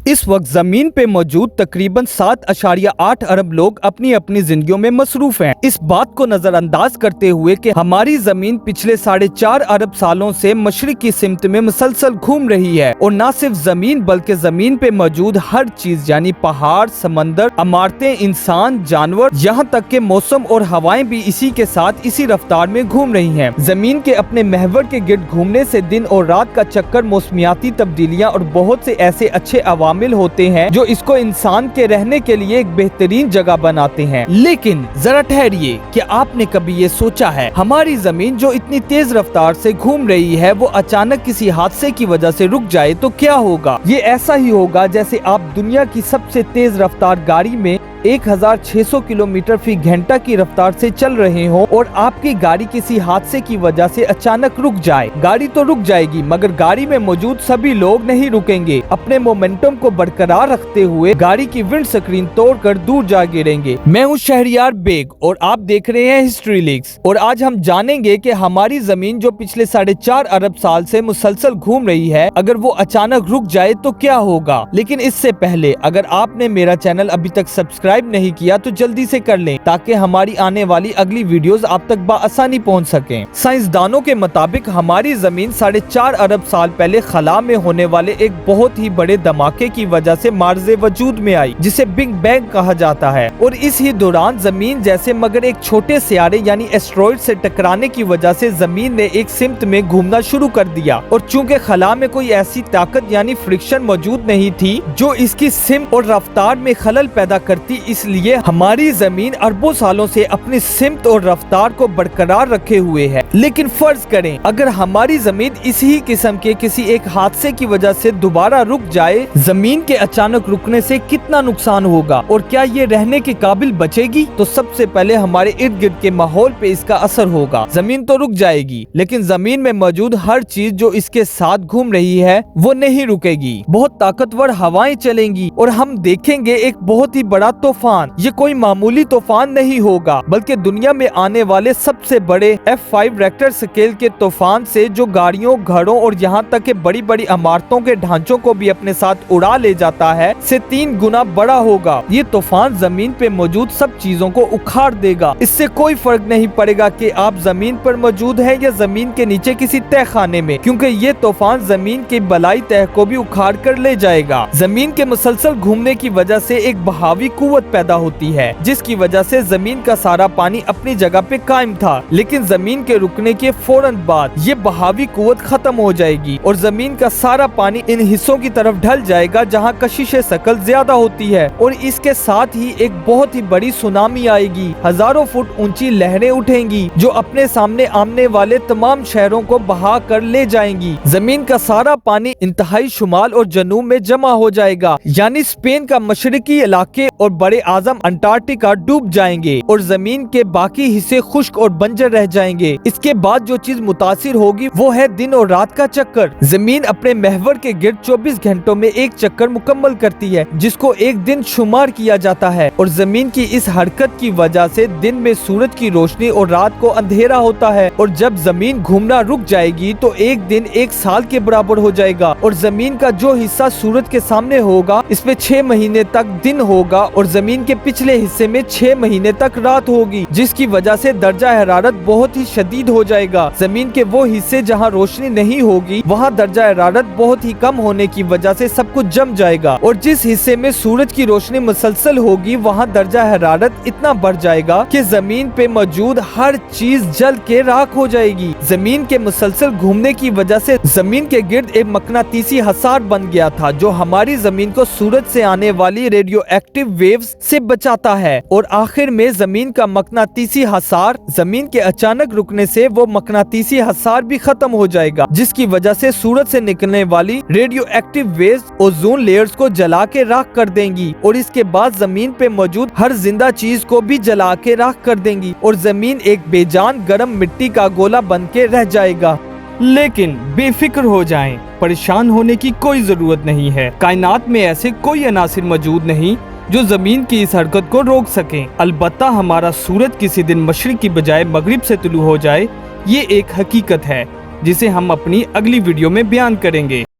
इस वक्त जमीन पे मौजूद तकरीबन 7.8 अरब लोग अपनी अपनी जिंदगियों में मसरूफ हैं। इस बात को नजरअंदाज करते हुए कि हमारी जमीन पिछले 4.5 अरब सालों से मशरिक की सिमत में मुसलसल घूम रही है और न सिर्फ जमीन बल्कि जमीन पे मौजूद हर चीज यानी पहाड़, समंदर, इमारतें, इंसान, जानवर, यहाँ तक के मौसम और हवाएं भी इसी के साथ इसी रफ्तार में घूम रही हैं। जमीन के अपने महवर के गिर्द घूमने से दिन और रात का चक्कर, मौसमियाती तब्दीलियां और बहुत से ऐसे अच्छे अवामिल होते हैं जो इसको इंसान के रहने के लिए एक बेहतरीन जगह बनाते हैं। लेकिन जरा ठहरिए, क्या आपने कभी ये सोचा है हमारी जमीन जो इतनी तेज रफ्तार से घूम रही है वो अचानक किसी हादसे की वजह से रुक जाए तो क्या होगा? ये ऐसा ही होगा जैसे आप दुनिया की सबसे तेज रफ्तार गाड़ी में 1600 किलोमीटर फी घंटा की रफ्तार से चल रहे हो और आपकी गाड़ी किसी हादसे की वजह से अचानक रुक जाए। गाड़ी तो रुक जाएगी मगर गाड़ी में मौजूद सभी लोग नहीं रुकेंगे। अपने मोमेंटम को बरकरार रखते हुए गाड़ी की विंड स्क्रीन तोड़कर दूर जा गिरेंगे। मैं हूँ शहरियार बेग और आप देख रहे हैं हिस्ट्री लीक्स और आज हम जानेंगे कि हमारी जमीन जो पिछले 4.5 अरब साल से मुसलसल घूम रही है, अगर वो अचानक रुक जाए तो क्या होगा। लेकिन इससे पहले अगर आपने मेरा चैनल अभी तक सब्सक्राइब नहीं किया तो जल्दी से कर लें ताकि हमारी आने वाली अगली वीडियोस आप तक बआसानी पहुंच सकें। साइंसदानों के मुताबिक हमारी जमीन 4.5 अरब साल पहले खला में होने वाले एक बहुत ही बड़े धमाके की वजह से मार्ज़े वजूद में आई, जिसे बिग बैंग कहा जाता है। और इस ही दौरान जमीन जैसे मगर एक छोटे सियारे यानी एस्ट्रॉइड से टकराने की वजह से जमीन ने एक सिमत में घूमना शुरू कर दिया और चूंकि खला में कोई ऐसी ताकत यानी फ्रिक्शन मौजूद नहीं थी जो इसकी सिमत और रफ्तार में खलल पैदा करती, इसलिए हमारी जमीन अरबों सालों से अपनी सिमत और रफ्तार को बरकरार रखे हुए है। लेकिन फर्ज करें अगर हमारी जमीन इसी किस्म के किसी एक हादसे की वजह से दोबारा रुक जाए, जमीन के अचानक रुकने से कितना नुकसान होगा और क्या ये रहने के काबिल बचेगी? तो सबसे पहले हमारे इर्द गिर्द के माहौल पे इसका असर होगा। जमीन तो रुक जाएगी लेकिन जमीन में मौजूद हर चीज जो इसके साथ घूम रही है वो नहीं रुकेगी। बहुत ताकतवर हवाएं चलेंगी और हम देखेंगे एक बहुत ही बड़ा तूफान। ये कोई मामूली तूफान नहीं होगा बल्कि दुनिया में आने वाले सबसे बड़े F5 रेक्टर स्केल के तूफान से जो गाड़ियों, घरों और यहाँ तक के बड़ी बड़ी इमारतों के ढांचों को भी अपने साथ उड़ा ले जाता है से 3 गुना बड़ा होगा। ये तूफान जमीन पे मौजूद सब चीजों को उखाड़ देगा। इससे कोई फर्क नहीं पड़ेगा कि आप जमीन पर मौजूद है या जमीन के नीचे किसी तह खाने में, क्योंकि ये तूफान जमीन की बलाई तह को भी उखाड़ कर ले जाएगा। जमीन के मुसलसल घूमने की वजह से एक बहावी कुव्वत पैदा होती है जिसकी वजह से जमीन का सारा पानी अपनी जगह पे कायम था, लेकिन जमीन के रुकने के फौरन बाद ये बहावी कुव्वत खत्म हो जाएगी और जमीन का सारा पानी इन हिस्सों की तरफ ढल जाएगा जहाँ कशिशे शकल ज्यादा होती है और इसके साथ ही एक बहुत ही बड़ी सुनामी आएगी। हजारों फुट ऊंची लहरें उठेंगी जो अपने सामने आने वाले तमाम शहरों को बहा कर ले जाएंगी। जमीन का सारा पानी इंतहाई शुमाल और जनूब में जमा हो जाएगा, यानी स्पेन का मशरकी इलाके और बड़े आजम अंटार्कटिका डूब जाएंगे और जमीन के बाकी हिस्से खुश्क और बंजर रह जाएंगे। इसके बाद जो चीज मुतासिर होगी वो है दिन और रात का चक्कर। जमीन अपने महवर के गिर्द 24 घंटों में एक चक्कर मुकम्मल करती है जिसको एक दिन शुमार किया जाता है और जमीन की इस हरकत की वजह से दिन में सूरज की रोशनी और रात को अंधेरा होता है और जब जमीन घूमना रुक जाएगी तो एक दिन एक साल के बराबर हो जाएगा और जमीन का जो हिस्सा सूरज के सामने होगा इसमें 6 महीने तक दिन होगा और जमीन के पिछले हिस्से में 6 महीने तक रात होगी, जिसकी वजह से दर्जा हरारत बहुत ही शदीद हो जाएगा। जमीन के वो हिस्से जहां रोशनी नहीं होगी वहां दर्जा हरारत बहुत ही कम होने की वजह से सब कुछ जम जाएगा और जिस हिस्से में सूरज की रोशनी मुसलसल होगी वहां दर्जा हरारत इतना बढ़ जाएगा कि जमीन पे मौजूद हर चीज जल के राख हो जाएगी। जमीन के मुसलसल घूमने की वजह से जमीन के गिर्द एक मकनातीसी हसार बन गया था जो हमारी जमीन को सूरज से आने वाली रेडियो एक्टिव वेव्स से बचाता है और आखिर में जमीन का मकनातीसी हसार जमीन के अचानक रुकने से वो मकनातीसी हसार भी खत्म हो जाएगा, जिसकी वजह से सूरज से निकलने वाली radio active waves ozone layers को जला के राख कर देंगी और इसके बाद जमीन पे मौजूद हर जिंदा चीज को भी जला के राख कर देंगी और जमीन एक बेजान गर्म मिट्टी का गोला बन के रह जाएगा। लेकिन बेफिक्र हो जाएं, परेशान होने की कोई जरूरत नहीं है। कायनात में ऐसे कोई अनासिर मौजूद नहीं जो जमीन की इस हरकत को रोक सकें। अलबत्ता हमारा सूरज किसी दिन मशरिक की बजाय मगरिब से तुलू हो जाए, ये एक हकीकत है जिसे हम अपनी अगली वीडियो में बयान करेंगे।